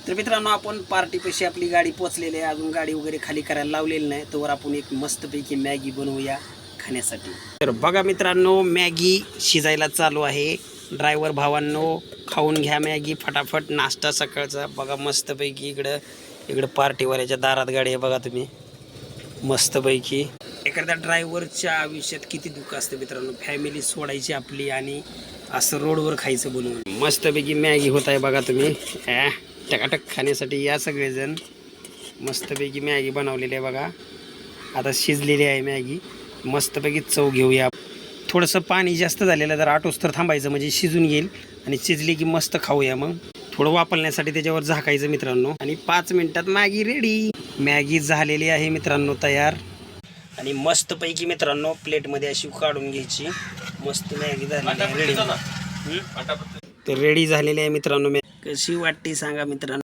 तर मित्रांनो आपण पार्टीपाशी आपली गाडी पोचलेली आहे, अजून गाडी वगैरे खाली करायला लावलेली नाही, तोवर आपण एक मस्तपैकी मॅगी बनवूया खाण्यासाठी. तर बघा मित्रांनो, मॅगी शिजायला चालू आहे. ड्रायव्हर भावांनो, खाऊन घ्या मॅगी फटाफट, नाश्ता सकाळचा. बघा मस्तपैकी इकडं पार्टीवाल्याच्या दारात गाडी आहे बघा तुम्ही, मस्तपैकी. एखाद्या ड्रायव्हरच्या आयुष्यात किती दुःख असते मित्रांनो, फॅमिली सोडायची आपली आणि असं रोडवर खायचं बनवून. मस्तपैकी मॅगी होत आहे बघा तुम्ही, टकाटक खाण्यासाठी या सगळेजण. मस्तपैकी मॅगी बनवलेली आहे बघा, आता शिजलेली आहे मॅगी. मस्तपैकी चव घेऊया. थोडंसं पाणी जास्त झालेलं तर आटोस्तर थांबायचं, म्हणजे शिजून येईल आणि शिजली की मस्त खाऊया. मग थोडं वापरण्यासाठी त्याच्यावर झाकायचं मित्रांनो, आणि 5 मिनिटात मॅगी रेडी. मॅगी झालेली आहे मित्रांनो तयार, आणि मस्तपैकी मित्रांनो प्लेटमध्ये अशी काढून घ्यायची. मस्त मॅगी झालेली आहे रेडी. तर रेडी झालेली आहे मित्रांनो. कशी वाटते सांगा मित्रांनो.